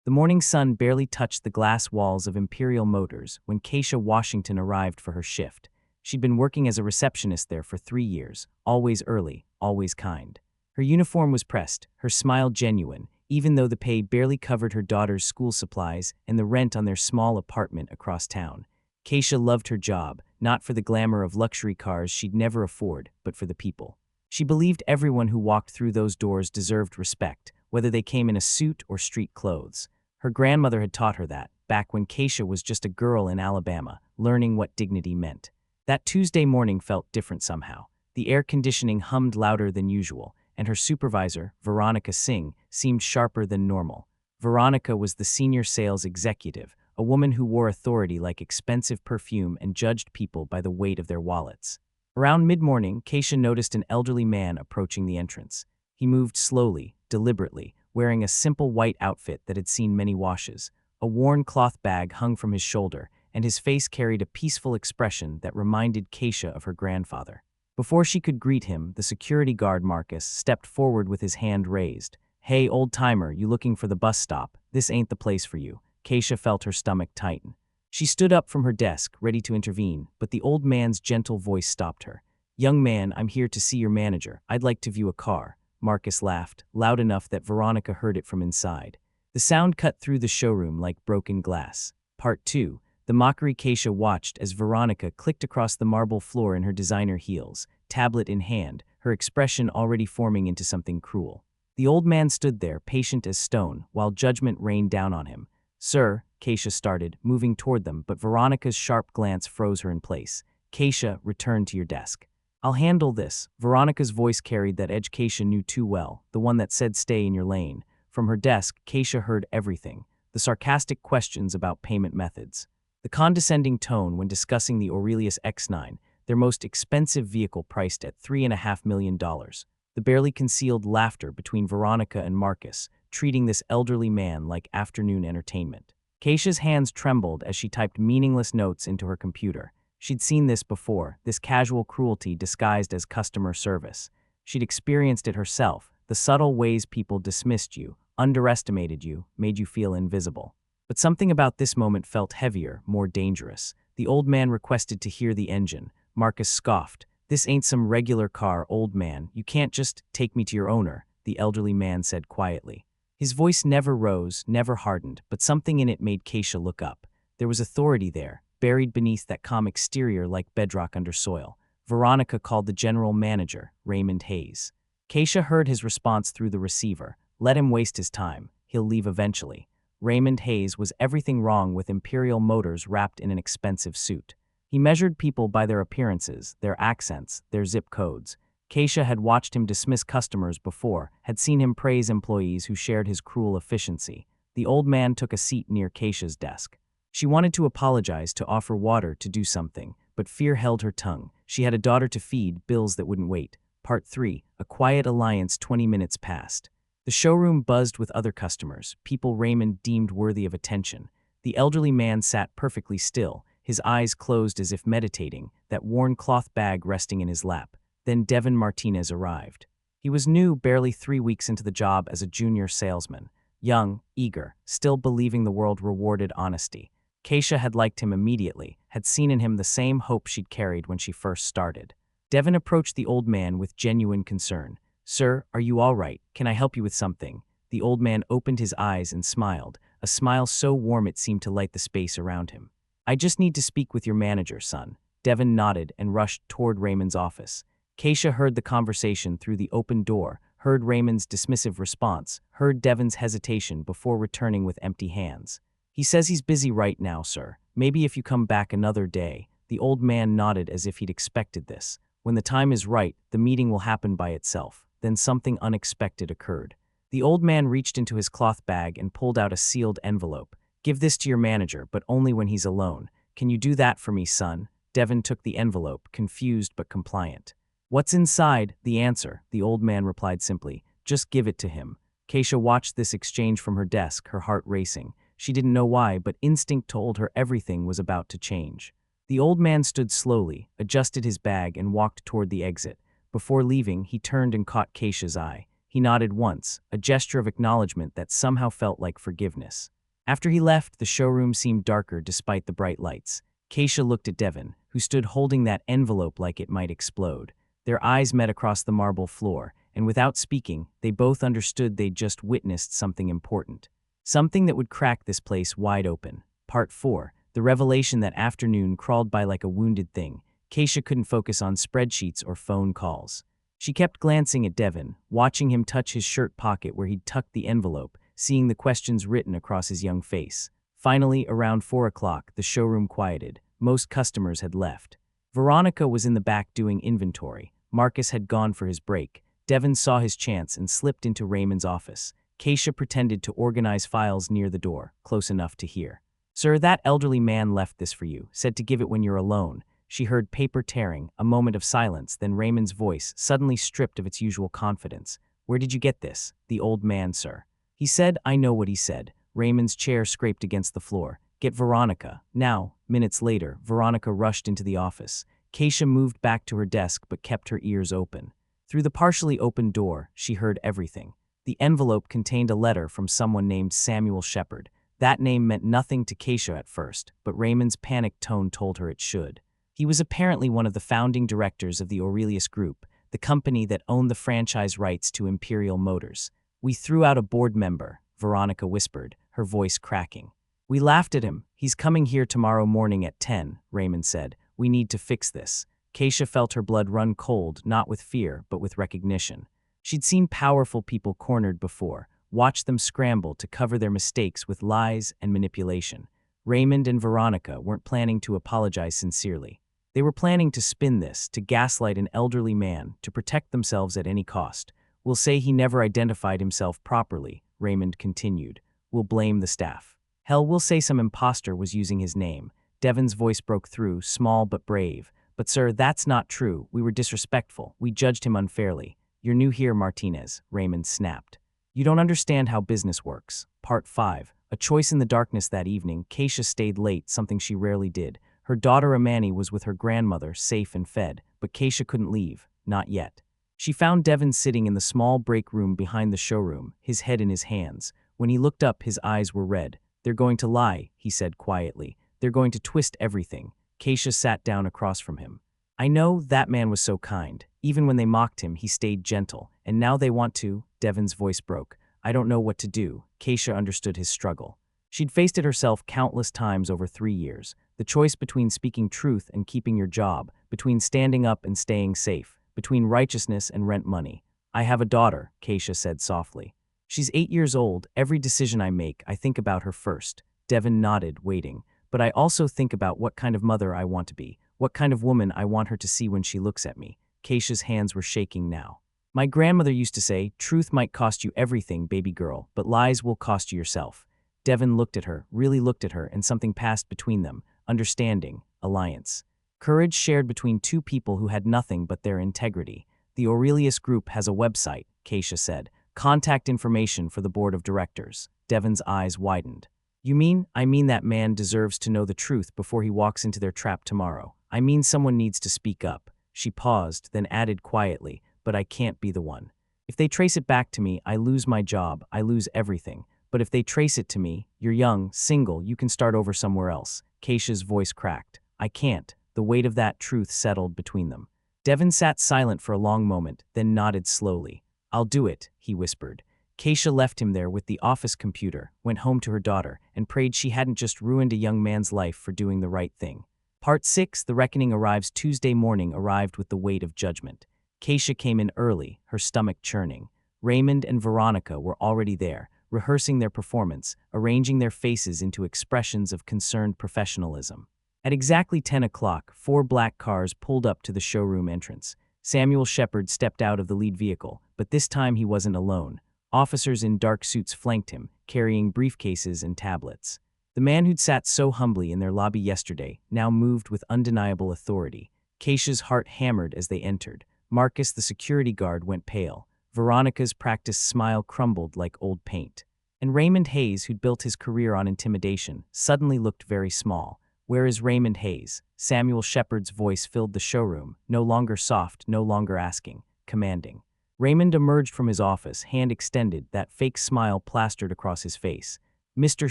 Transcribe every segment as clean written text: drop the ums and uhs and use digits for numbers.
The morning sun barely touched the glass walls of Imperial Motors when Keisha Washington arrived for her shift. She'd been working as a receptionist there for 3 years, always early, always kind. Her uniform was pressed, her smile genuine, even though the pay barely covered her daughter's school supplies and the rent on their small apartment across town. Keisha loved her job, not for the glamour of luxury cars she'd never afford, but for the people. She believed everyone who walked through those doors deserved respect, whether they came in a suit or street clothes. Her grandmother had taught her that, back when Keisha was just a girl in Alabama, learning what dignity meant. That Tuesday morning felt different somehow. The air conditioning hummed louder than usual, and her supervisor, Veronica Singh, seemed sharper than normal. Veronica was the senior sales executive, a woman who wore authority like expensive perfume and judged people by the weight of their wallets. Around mid-morning, Keisha noticed an elderly man approaching the entrance. He moved slowly, deliberately, wearing a simple white outfit that had seen many washes. A worn cloth bag hung from his shoulder, and his face carried a peaceful expression that reminded Keisha of her grandfather. Before she could greet him, the security guard Marcus stepped forward with his hand raised. "Hey, old-timer, you looking for the bus stop? This ain't the place for you." Keisha felt her stomach tighten. She stood up from her desk, ready to intervene, but the old man's gentle voice stopped her. "Young man, I'm here to see your manager. I'd like to view a car." Marcus laughed, loud enough that Veronica heard it from inside. The sound cut through the showroom like broken glass. Part 2. The mockery Keisha watched as Veronica clicked across the marble floor in her designer heels, tablet in hand, her expression already forming into something cruel. The old man stood there, patient as stone, while judgment rained down on him. "Sir," Keisha started, moving toward them, but Veronica's sharp glance froze her in place. "Keisha, return to your desk." "I'll handle this." Veronica's voice carried that edge Keisha knew too well, the one that said stay in your lane. From her desk, Keisha heard everything. The sarcastic questions about payment methods. The condescending tone when discussing the Aurelius X9, their most expensive vehicle priced at $3.5 million. The barely concealed laughter between Veronica and Marcus, treating this elderly man like afternoon entertainment. Keisha's hands trembled as she typed meaningless notes into her computer. She'd seen this before, this casual cruelty disguised as customer service. She'd experienced it herself, the subtle ways people dismissed you, underestimated you, made you feel invisible. But something about this moment felt heavier, more dangerous. The old man requested to hear the engine. Marcus scoffed. "This ain't some regular car, old man. You can't just take me to your owner," the elderly man said quietly. His voice never rose, never hardened, but something in it made Keisha look up. There was authority there, buried beneath that calm exterior like bedrock under soil. Veronica called the general manager, Raymond Hayes. Keisha heard his response through the receiver. "Let him waste his time. He'll leave eventually." Raymond Hayes was everything wrong with Imperial Motors wrapped in an expensive suit. He measured people by their appearances, their accents, their zip codes. Keisha had watched him dismiss customers before, had seen him praise employees who shared his cruel efficiency. The old man took a seat near Keisha's desk. She wanted to apologize, to offer water, to do something, but fear held her tongue. She had a daughter to feed, bills that wouldn't wait. Part 3. A quiet alliance. 20 minutes passed. The showroom buzzed with other customers, people Raymond deemed worthy of attention. The elderly man sat perfectly still, his eyes closed as if meditating, that worn cloth bag resting in his lap. Then Devin Martinez arrived. He was new, barely 3 weeks into the job as a junior salesman. Young, eager, still believing the world rewarded honesty. Keisha had liked him immediately, had seen in him the same hope she'd carried when she first started. Devin approached the old man with genuine concern. "Sir, are you all right? Can I help you with something?" The old man opened his eyes and smiled, a smile so warm it seemed to light the space around him. "I just need to speak with your manager, son." Devin nodded and rushed toward Raymond's office. Keisha heard the conversation through the open door, heard Raymond's dismissive response, heard Devin's hesitation before returning with empty hands. "He says he's busy right now, sir. Maybe if you come back another day." The old man nodded as if he'd expected this. "When the time is right, the meeting will happen by itself." Then something unexpected occurred. The old man reached into his cloth bag and pulled out a sealed envelope. "Give this to your manager, but only when he's alone. Can you do that for me, son?" Devin took the envelope, confused but compliant. "What's inside?" "The answer," the old man replied simply. "Just give it to him." Keisha watched this exchange from her desk, her heart racing. She didn't know why, but instinct told her everything was about to change. The old man stood slowly, adjusted his bag, and walked toward the exit. Before leaving, he turned and caught Keisha's eye. He nodded once, a gesture of acknowledgement that somehow felt like forgiveness. After he left, the showroom seemed darker despite the bright lights. Keisha looked at Devin, who stood holding that envelope like it might explode. Their eyes met across the marble floor, and without speaking, they both understood they'd just witnessed something important. Something that would crack this place wide open. Part 4. The revelation that afternoon crawled by like a wounded thing. Keisha couldn't focus on spreadsheets or phone calls. She kept glancing at Devin, watching him touch his shirt pocket where he'd tucked the envelope, seeing the questions written across his young face. Finally, around 4 o'clock, the showroom quieted. Most customers had left. Veronica was in the back doing inventory. Marcus had gone for his break. Devin saw his chance and slipped into Raymond's office. Keisha pretended to organize files near the door, close enough to hear. "Sir, that elderly man left this for you, said to give it when you're alone." She heard paper tearing, a moment of silence, then Raymond's voice, suddenly stripped of its usual confidence. "Where did you get this?" "The old man, sir." He said, "I know what he said." Raymond's chair scraped against the floor. "Get Veronica." Now, minutes later, Veronica rushed into the office. Keisha moved back to her desk but kept her ears open. Through the partially opened door, she heard everything. The envelope contained a letter from someone named Samuel Shepard. That name meant nothing to Keisha at first, but Raymond's panicked tone told her it should. He was apparently one of the founding directors of the Aurelius Group, the company that owned the franchise rights to Imperial Motors. "We threw out a board member," Veronica whispered, her voice cracking. "We laughed at him. He's coming here tomorrow morning at 10, Raymond said. "We need to fix this." Keisha felt her blood run cold, not with fear, but with recognition. She'd seen powerful people cornered before, watched them scramble to cover their mistakes with lies and manipulation. Raymond and Veronica weren't planning to apologize sincerely. They were planning to spin this, to gaslight an elderly man, to protect themselves at any cost. "We'll say he never identified himself properly," Raymond continued. "We'll blame the staff. Hell, we'll say some imposter was using his name." Devin's voice broke through, small but brave. "But sir, that's not true. We were disrespectful. We judged him unfairly." "You're new here, Martinez," Raymond snapped. "You don't understand how business works." Part 5. A choice in the darkness that evening, Keisha stayed late, something she rarely did. Her daughter Amani was with her grandmother, safe and fed, but Keisha couldn't leave, not yet. She found Devin sitting in the small break room behind the showroom, his head in his hands. When he looked up, his eyes were red. "They're going to lie," he said quietly. "They're going to twist everything." Keisha sat down across from him. "I know, that man was so kind. Even when they mocked him, he stayed gentle. And now they want to." Devin's voice broke. "I don't know what to do." Keisha understood his struggle. She'd faced it herself countless times over 3 years. The choice between speaking truth and keeping your job, between standing up and staying safe, between righteousness and rent money. "I have a daughter," Keisha said softly. "She's 8 years old. Every decision I make, I think about her first." Devin nodded, waiting. "But I also think about what kind of mother I want to be, what kind of woman I want her to see when she looks at me." Keisha's hands were shaking now. "My grandmother used to say, truth might cost you everything, baby girl, but lies will cost you yourself." Devin looked at her, really looked at her, and something passed between them. Understanding, alliance. Courage shared between two people who had nothing but their integrity. "The Aurelius Group has a website," Keisha said. "Contact information for the board of directors." Devin's eyes widened. "You mean?" "I mean that man deserves to know the truth before he walks into their trap tomorrow. I mean someone needs to speak up." She paused, then added quietly, "But I can't be the one. If they trace it back to me, I lose my job, I lose everything. But if they trace it to me, you're young, single, you can start over somewhere else." Keisha's voice cracked. "I can't." The weight of that truth settled between them. Devin sat silent for a long moment, then nodded slowly. "I'll do it," he whispered. Keisha left him there with the office computer, went home to her daughter, and prayed she hadn't just ruined a young man's life for doing the right thing. Part 6, The Reckoning arrives Tuesday morning arrived with the weight of judgment. Keisha came in early, her stomach churning. Raymond and Veronica were already there, rehearsing their performance, arranging their faces into expressions of concerned professionalism. At exactly 10 o'clock, 4 black cars pulled up to the showroom entrance. Samuel Shepard stepped out of the lead vehicle, but this time he wasn't alone. Officers in dark suits flanked him, carrying briefcases and tablets. The man who'd sat so humbly in their lobby yesterday now moved with undeniable authority. Keisha's heart hammered as they entered. Marcus, the security guard, went pale. Veronica's practiced smile crumbled like old paint. And Raymond Hayes, who'd built his career on intimidation, suddenly looked very small. "Where is Raymond Hayes?" Samuel Shepard's voice filled the showroom, no longer soft, no longer asking, commanding. Raymond emerged from his office, hand extended, that fake smile plastered across his face. Mr.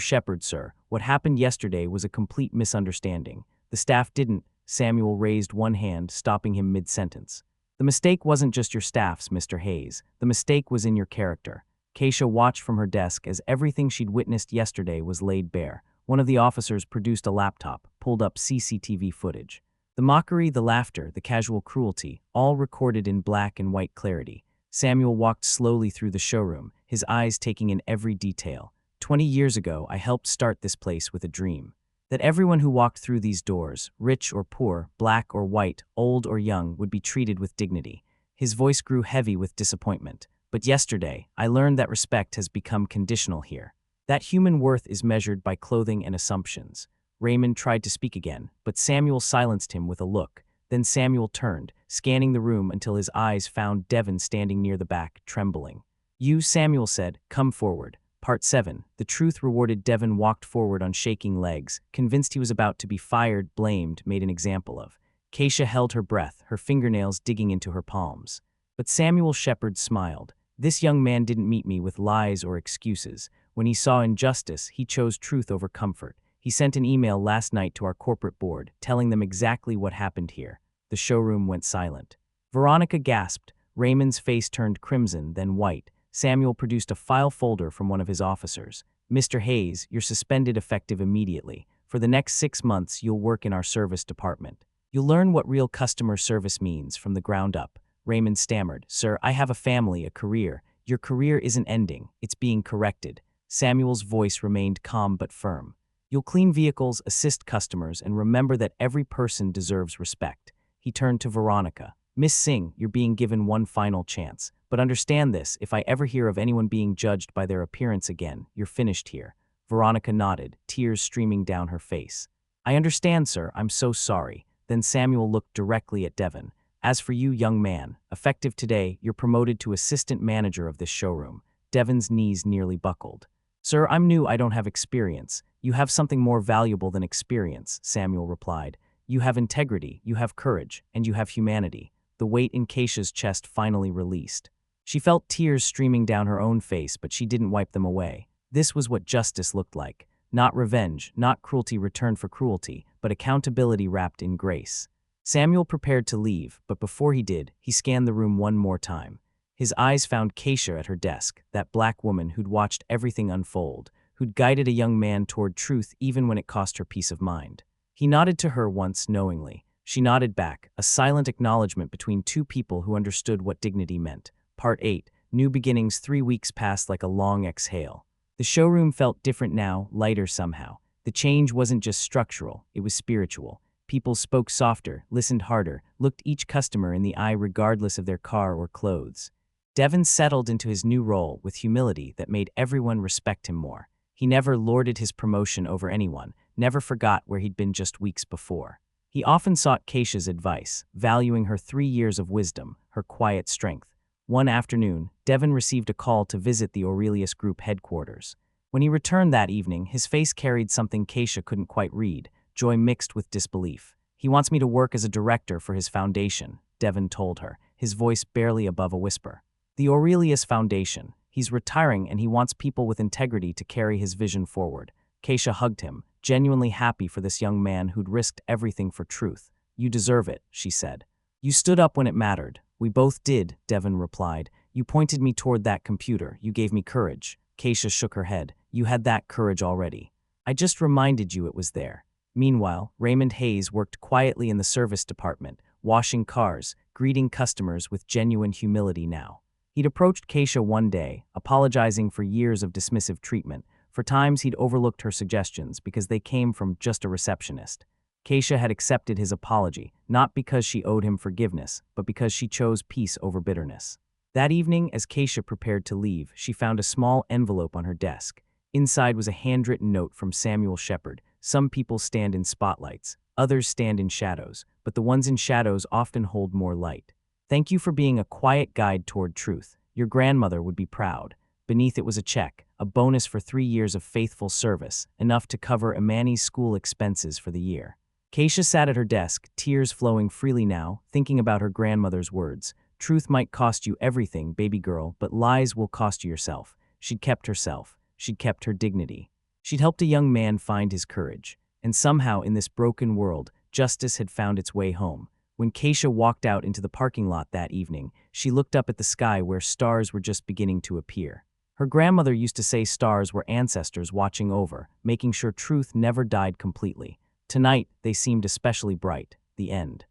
Shepherd, sir, what happened yesterday was a complete misunderstanding. The staff didn't. Samuel raised one hand, stopping him mid-sentence. The mistake wasn't just your staff's, Mr. Hayes. The mistake was in your character. Keisha watched from her desk as everything she'd witnessed yesterday was laid bare. One of the officers produced a laptop, pulled up CCTV footage. The mockery, the laughter, the casual cruelty, all recorded in black and white clarity. Samuel walked slowly through the showroom, his eyes taking in every detail. 20 years ago, I helped start this place with a dream. That everyone who walked through these doors, rich or poor, black or white, old or young, would be treated with dignity. His voice grew heavy with disappointment. But yesterday, I learned that respect has become conditional here. That human worth is measured by clothing and assumptions. Raymond tried to speak again, but Samuel silenced him with a look. Then Samuel turned, scanning the room until his eyes found Devon standing near the back, trembling. "You," Samuel said, "come forward." Part 7. The truth rewarded. Devon walked forward on shaking legs, convinced he was about to be fired, blamed, made an example of. Keisha held her breath, her fingernails digging into her palms. But Samuel Shepherd smiled. This young man didn't meet me with lies or excuses. When he saw injustice, he chose truth over comfort. He sent an email last night to our corporate board, telling them exactly what happened here. The showroom went silent. Veronica gasped. Raymond's face turned crimson, then white. Samuel produced a file folder from one of his officers. "Mr. Hayes, you're suspended effective immediately. For the next 6 months, you'll work in our service department. You'll learn what real customer service means from the ground up." Raymond stammered, "Sir, I have a family, a career. Your career isn't ending, it's being corrected." Samuel's voice remained calm but firm. "You'll clean vehicles, assist customers, and remember that every person deserves respect." He turned to Veronica. "Miss Singh, you're being given one final chance. But understand this, if I ever hear of anyone being judged by their appearance again, you're finished here." Veronica nodded, tears streaming down her face. "I understand, sir. I'm so sorry." Then Samuel looked directly at Devon. "As for you, young man, effective today, you're promoted to assistant manager of this showroom." Devon's knees nearly buckled. "Sir, I'm new, I don't have experience." "You have something more valuable than experience," Samuel replied. "You have integrity, you have courage, and you have humanity." The weight in Keisha's chest finally released. She felt tears streaming down her own face, but she didn't wipe them away. This was what justice looked like. Not revenge, not cruelty returned for cruelty, but accountability wrapped in grace. Samuel prepared to leave, but before he did, he scanned the room one more time. His eyes found Keisha at her desk, that black woman who'd watched everything unfold, who'd guided a young man toward truth even when it cost her peace of mind. He nodded to her once knowingly. She nodded back, a silent acknowledgement between two people who understood what dignity meant. Part 8. New beginnings. 3 weeks passed like a long exhale. The showroom felt different now, lighter somehow. The change wasn't just structural, it was spiritual. People spoke softer, listened harder, looked each customer in the eye regardless of their car or clothes. Devon settled into his new role with humility that made everyone respect him more. He never lorded his promotion over anyone, never forgot where he'd been just weeks before. He often sought Keisha's advice, valuing her 3 years of wisdom, her quiet strength. One afternoon, Devon received a call to visit the Aurelius Group headquarters. When he returned that evening, his face carried something Keisha couldn't quite read, joy mixed with disbelief. "He wants me to work as a director for his foundation," Devon told her, his voice barely above a whisper. "The Aurelius Foundation. He's retiring and he wants people with integrity to carry his vision forward." Keisha hugged him, genuinely happy for this young man who'd risked everything for truth. "You deserve it," she said. "You stood up when it mattered." "We both did," Devon replied. "You pointed me toward that computer. You gave me courage." Keisha shook her head. "You had that courage already. I just reminded you it was there." Meanwhile, Raymond Hayes worked quietly in the service department, washing cars, greeting customers with genuine humility now. He'd approached Keisha one day, apologizing for years of dismissive treatment. For times he'd overlooked her suggestions because they came from just a receptionist. Keisha had accepted his apology, not because she owed him forgiveness, but because she chose peace over bitterness. That evening, as Keisha prepared to leave, she found a small envelope on her desk. Inside was a handwritten note from Samuel Shepherd. "Some people stand in spotlights, others stand in shadows, but the ones in shadows often hold more light. Thank you for being a quiet guide toward truth. Your grandmother would be proud." Beneath it was a check, a bonus for 3 years of faithful service, enough to cover Imani's school expenses for the year. Keisha sat at her desk, tears flowing freely now, thinking about her grandmother's words. "Truth might cost you everything, baby girl, but lies will cost you yourself." She'd kept herself. She'd kept her dignity. She'd helped a young man find his courage, and somehow in this broken world, justice had found its way home. When Keisha walked out into the parking lot that evening, she looked up at the sky where stars were just beginning to appear. Her grandmother used to say stars were ancestors watching over, making sure truth never died completely. Tonight, they seemed especially bright. The end.